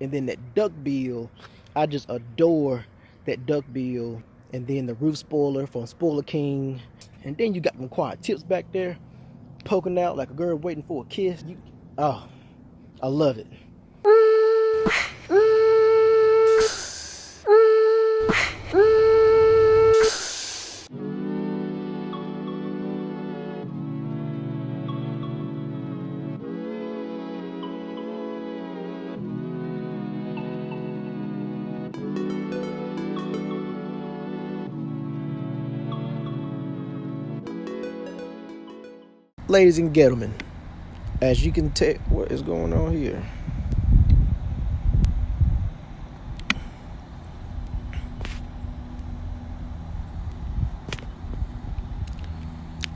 And then that duck bill, I just adore that duck bill. And then the roof spoiler from Spoiler King. And then you got them quiet tips back there poking out like a girl waiting for a kiss. Oh, I love it. Ladies and gentlemen, as you can tell, what is going on here?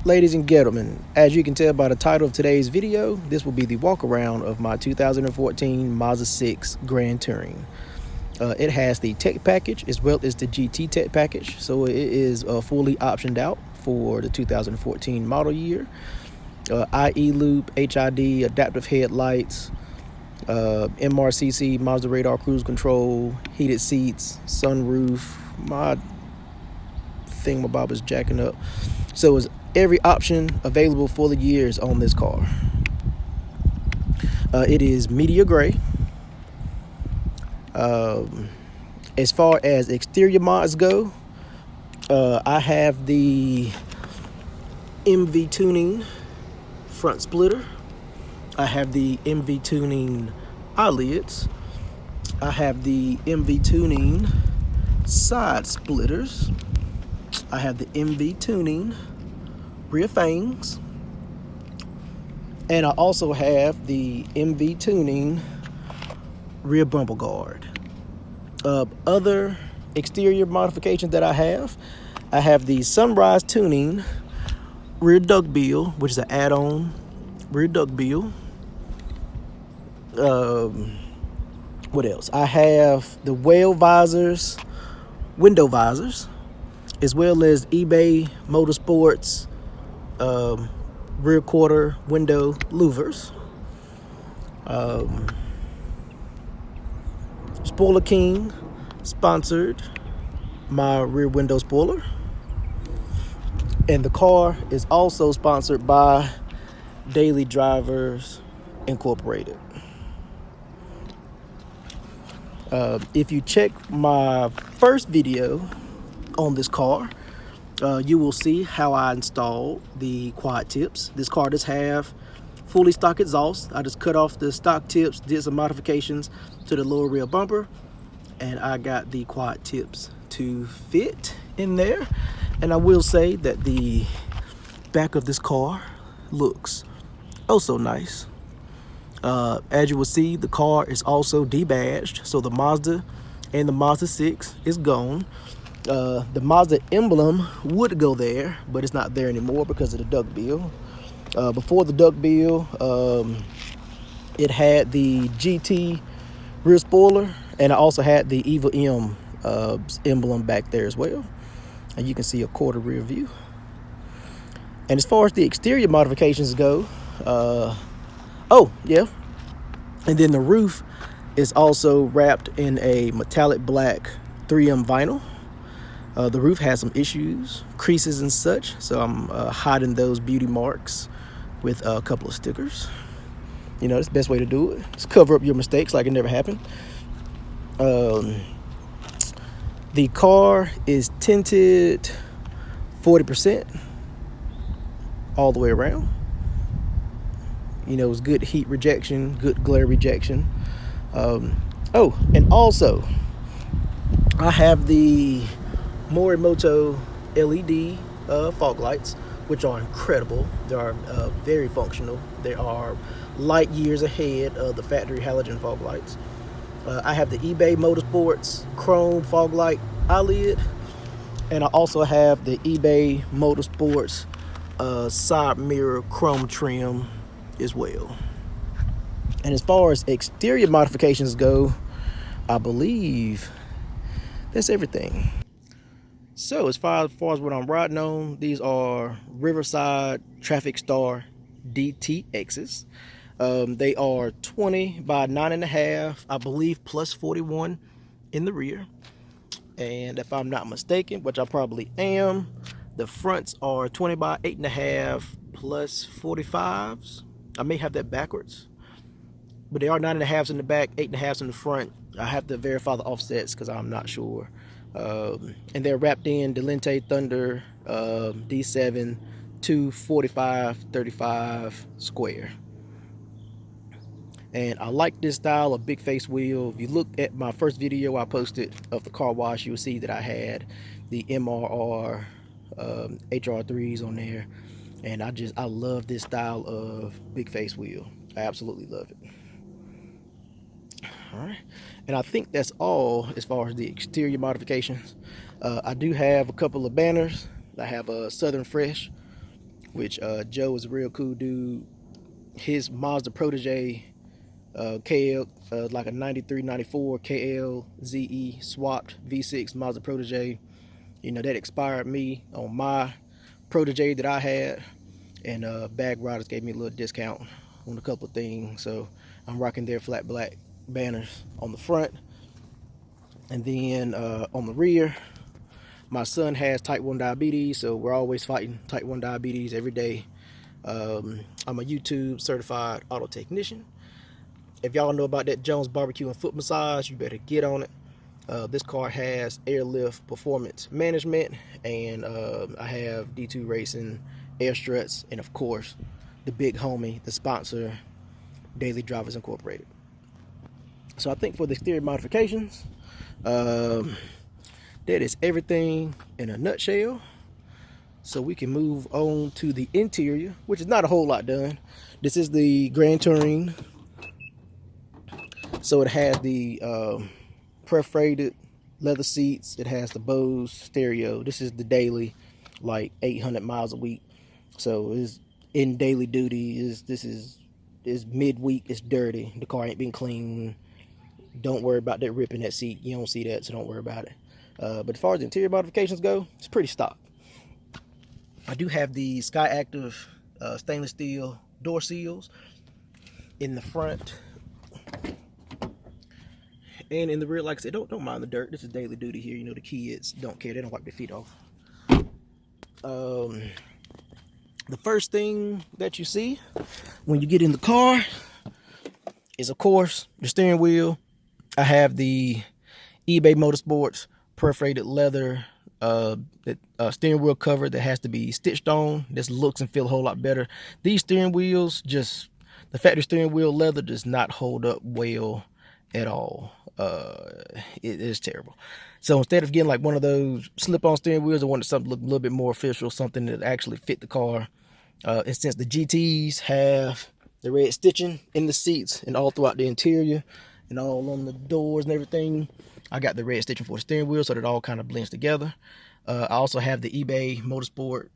Ladies and gentlemen, as you can tell by the title of today's video, this will be the walk around of my 2014 Mazda 6 Grand Touring. It has the tech package as well as the GT tech package, so it is fully optioned out for the 2014 model year. IE loop, HID, adaptive headlights, MRCC, Mazda radar cruise control, heated seats, sunroof. My thingamabob is jacking up. So it's every option available for the years on this car. It is media gray. As far as exterior mods go, I have the MV tuning front splitter. I have the MV tuning eyelids. I have the MV tuning side splitters. I have the MV tuning rear fangs. And I also have the MV tuning rear bumper guard. Other exterior modifications that I have the sunrise tuning rear duck bill, which is an add-on rear duck bill. What else? I have the whale visors, window visors, as well as eBay Motorsports rear quarter window louvers. Spoiler King sponsored my rear window spoiler. And the car is also sponsored by Daily Drivers Incorporated. If you check my first video on this car, you will see how I installed the quad tips. This car does have fully stock exhaust. I just cut off the stock tips, did some modifications to the lower rear bumper, and I got the quad tips to fit in there. And I will say that the back of this car looks oh so nice. As you will see, the car is also debadged, so the Mazda and the Mazda 6 is gone. The Mazda emblem would go there, but it's not there anymore because of the duck bill. Before the duck bill, it had the GT rear spoiler, and I also had the Eva M emblem back there as well. And you can see a quarter rear view. And as far as the exterior modifications go, oh yeah, and then the roof is also wrapped in a metallic black 3M vinyl. The roof has some issues, creases and such, so I'm hiding those beauty marks with a couple of stickers. You know, it's the best way to do it. Just cover up your mistakes like it never happened. The car is tinted 40% all the way around. You know, it's good heat rejection, good glare rejection. Oh, and also, I have the Morimoto LED fog lights, which are incredible. They are very functional. They are light years ahead of the factory halogen fog lights. I have the eBay Motorsports chrome fog light eyelid, and I also have the eBay Motorsports side mirror chrome trim as well. And as far as exterior modifications go, I believe that's everything. So as far as what I'm riding on, these are Riverside Traffic Star DTXs. They are 20 by 9.5, I believe, plus 41 in the rear. And if I'm not mistaken, which I probably am, the fronts are 20 by 8.5 plus 45s. I may have that backwards, but they are 9.5s in the back, 8.5s in the front. I have to verify the offsets because I'm not sure. And they're wrapped in Delente Thunder D7 245/35 square. And I like this style of big face wheel. If you look at my first video I posted of the car wash, you'll see that I had the MRR HR3s on there. And I love this style of big face wheel. I absolutely love it. All right, and I think that's all as far as the exterior modifications. I do have a couple of banners. I have a Southern Fresh, which Joe is a real cool dude. His Mazda Protege KL, like a 93, 94 KL ZE swapped V6 Mazda Protege. You know, that expired me on my Protege that I had, and Bag Riders gave me a little discount on a couple of things, so I'm rocking their flat black banners on the front. And then on the rear, my son has type 1 diabetes, so we're always fighting type 1 diabetes every day. I'm a YouTube certified auto technician. If y'all know about that Jones barbecue and foot massage, you better get on it. This car has airlift performance management, and I have D2 Racing air struts, and of course the big homie, the sponsor, Daily Drivers Incorporated. So I think for the exterior modifications, that is everything in a nutshell. So we can move on to the interior, which is not a whole lot done. This is the Grand Touring. So it has the perforated leather seats. It has the Bose stereo. This is the daily, like 800 miles a week. So it's in daily duty. This is midweek. It's dirty. The car ain't been cleaned. Don't worry about that ripping that seat. You don't see that, so don't worry about it. But as far as the interior modifications go, it's pretty stock. I do have the Sky Active stainless steel door seals in the front and in the rear. Like I said, don't mind the dirt. This is daily duty here. You know, the kids don't care. They don't wipe their feet off. The first thing that you see when you get in the car is, of course, the steering wheel. I have the eBay Motorsports perforated leather steering wheel cover that has to be stitched on. This looks and feel a whole lot better. These steering wheels, just the factory steering wheel leather does not hold up well at all. It is terrible. So instead of getting like one of those slip-on steering wheels, I wanted something to look a little bit more official, something that actually fit the car. And since the GTs have the red stitching in the seats and all throughout the interior and all on the doors and everything, I got the red stitching for the steering wheel so that it all kind of blends together. I also have the eBay Motorsport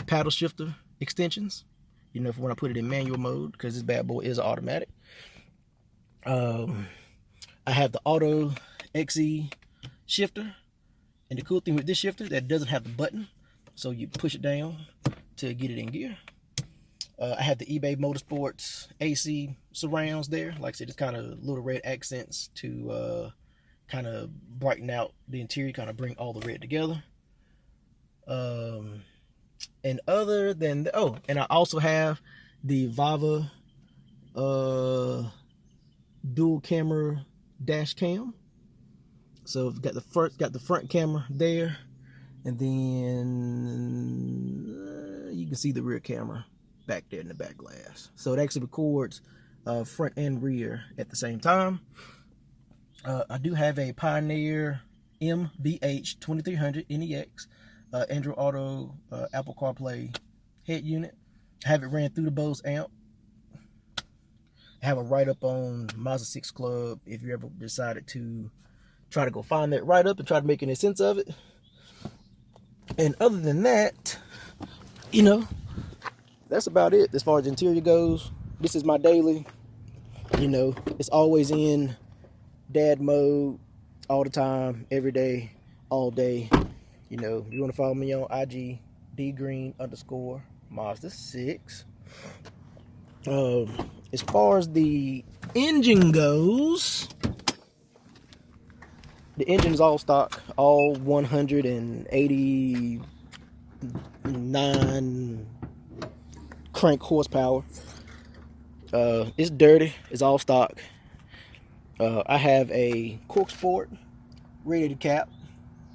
paddle shifter extensions, you know, for when I put it in manual mode, because this bad boy is automatic. I have the Auto XE shifter, and the cool thing with this shifter, that doesn't have the button, so you push it down to get it in gear. I have the eBay Motorsports AC surrounds there. Like I said, it's kind of little red accents to kind of brighten out the interior, kind of bring all the red together. And other than and I also have the Vava dual camera dash cam. So I've got the front camera there, and then you can see the rear camera back there in the back glass. So it actually records front and rear at the same time. I do have a Pioneer MBH 2300 NEX Android Auto Apple CarPlay head unit. I have it ran through the Bose amp. I have a write-up on Mazda 6 Club if you ever decided to try to go find that write-up and try to make any sense of it. And other than that, you know, that's about it as far as the interior goes. This is my daily. You know, it's always in dad mode all the time, every day, all day. You know, if you want to follow me on IG, dgreen_Mazda 6. As far as the engine goes, the engine is all stock, all 189 crank horsepower. It's dirty. It's all stock. I have a Cork Sport radiator cap.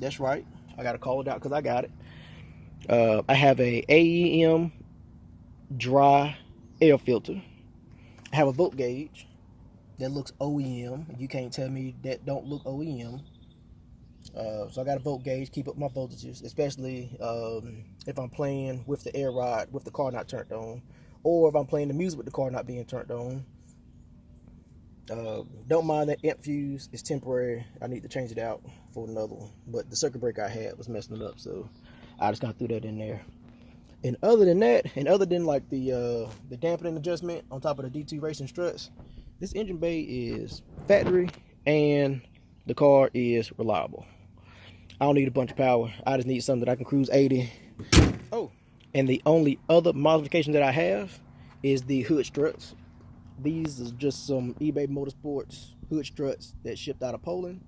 That's right. I gotta call it out because I got it. I have a AEM dry air filter. I have a volt gauge that looks OEM. You can't tell me that don't look OEM. So I got a volt gauge, keep up my voltages, especially if I'm playing with the air rod with the car not turned on, or if I'm playing the music with the car not being turned on. Don't mind that amp fuse, it's temporary. I need to change it out for another one, but the circuit breaker I had was messing it up, so I just got threw that in there. And other than that, and other than like the dampening adjustment on top of the D2 racing struts, this engine bay is factory and the car is reliable. I don't need a bunch of power. I just need something that I can cruise 80. Oh, and the only other modification that I have is the hood struts. These are just some eBay Motorsports hood struts that shipped out of Poland.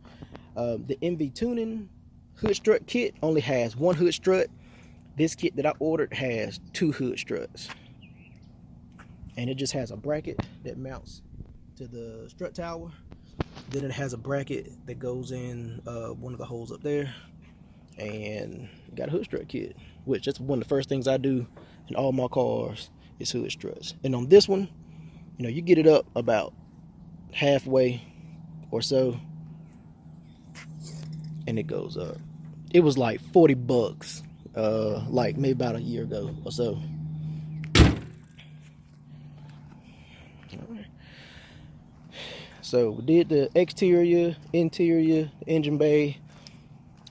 The MV Tuning hood strut kit only has one hood strut. This kit that I ordered has two hood struts. And it just has a bracket that mounts to the strut tower. Then it has a bracket that goes in one of the holes up there. And got a hood strut kit, which that's one of the first things I do in all my cars is hood struts. And on this one, you know, you get it up about halfway or so, and it goes up. It was like 40 bucks, like maybe about a year ago or so. So we did the exterior, interior, engine bay,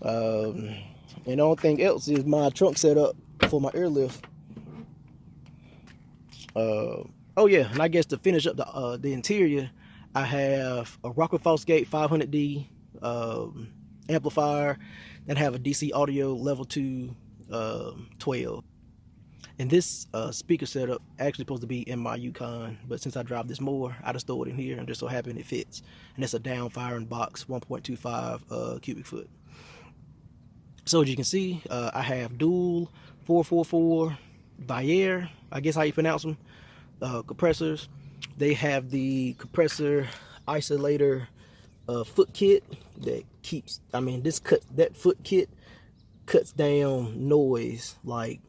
and all thing else is my trunk setup for my airlift. Oh yeah, and I guess to finish up the interior, I have a Rockwell Fosgate 500D amplifier that have a DC audio level 2 12. And this speaker setup actually supposed to be in my Yukon, but since I drive this more, I just throw it in here and just so happen it fits. And it's a down firing box, 1.25 cubic foot. So as you can see, I have dual 444 Bayer, I guess how you pronounce them, compressors. They have the compressor isolator foot kit that keeps, that foot kit cuts down noise like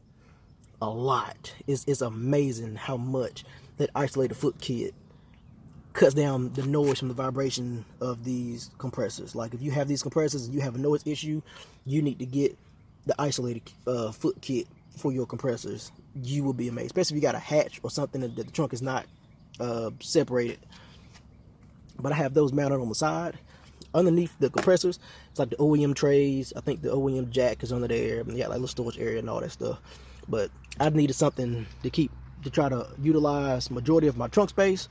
a lot. It's amazing how much that isolator foot kit cuts down the noise from the vibration of these compressors. Like if you have these compressors and you have a noise issue, you need to get the isolated foot kit for your compressors. You will be amazed, especially if you got a hatch or something that the trunk is not separated. But I have those mounted on the side. Underneath the compressors, it's like the OEM trays. I think the OEM jack is under there. And you got like a little storage area and all that stuff. But I needed something to try to utilize majority of my trunk space.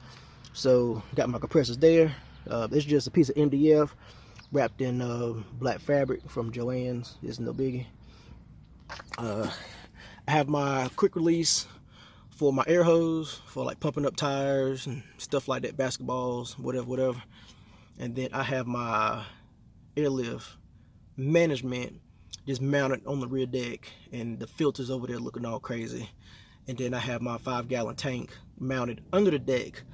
So got my compressors there. It's just a piece of MDF wrapped in black fabric from Joann's. It's no biggie. I have my quick release for my air hose for like pumping up tires and stuff like that, basketballs, whatever. And then I have my airlift management just mounted on the rear deck, and the filters over there looking all crazy. And then I have my 5-gallon tank mounted under the deck,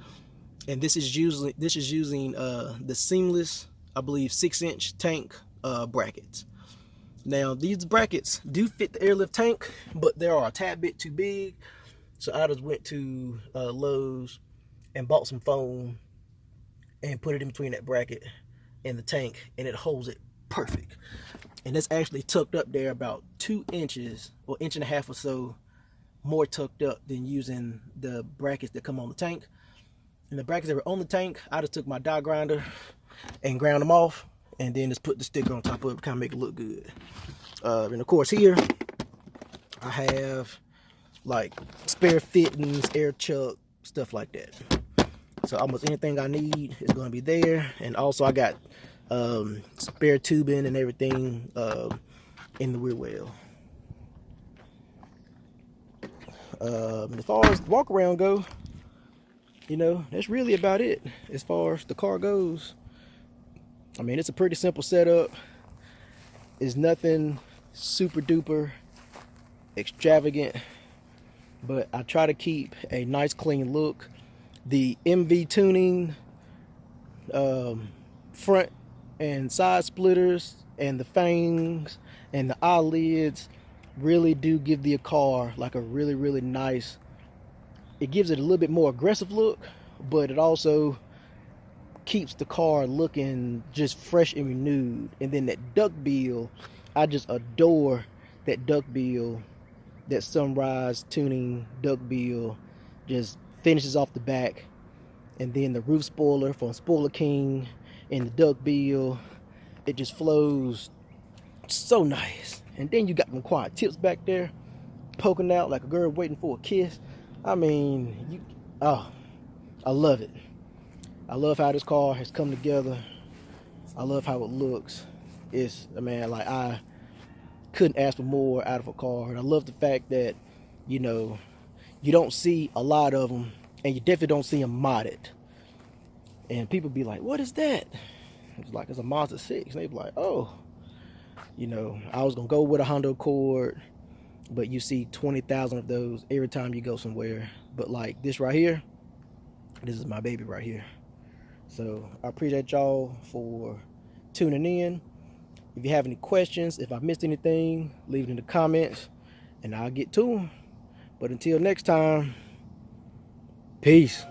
and this is using the seamless, I believe, 6-inch tank brackets. Now these brackets do fit the airlift tank, but they are a tad bit too big, so I just went to Lowe's and bought some foam and put it in between that bracket and the tank, and it holds it perfect. And it's actually tucked up there about 2 inches or inch and a half or so more tucked up than using the brackets that come on the tank. And the brackets that were on the tank, I just took my die grinder and ground them off, and then just put the sticker on top of it to kind of make it look good. And of course here I have like spare fittings, air chuck, stuff like that. So almost anything I need is going to be there. And also I got spare tubing and everything in the rear well. As far as the walk around go, you know, that's really about it as far as the car goes. I mean, it's a pretty simple setup. It's nothing super duper extravagant, but I try to keep a nice clean look. The MV tuning, front and side splitters and the fangs and the eyelids really do give the car like a really nice, it gives it a little bit more aggressive look, but it also keeps the car looking just fresh and renewed. And then that duck bill, I just adore that duck bill. That sunrise tuning duck bill just finishes off the back. And then the roof spoiler from Spoiler King and the duck bill, it just flows so nice. And then you got them quiet tips back there poking out like a girl waiting for a kiss. I mean, I love it. I love how this car has come together. I love how it looks. It's, man, like, I couldn't ask for more out of a car. And I love the fact that, you know, you don't see a lot of them, and you definitely don't see them modded. And people be like, what is that? It's like, it's a Mazda 6. And they be like, oh, you know, I was gonna go with a Honda Accord, but you see 20,000 of those every time you go somewhere. But like this right here, this is my baby right here. So I appreciate y'all for tuning in. If you have any questions, if I missed anything, leave it in the comments and I'll get to them. But until next time, peace.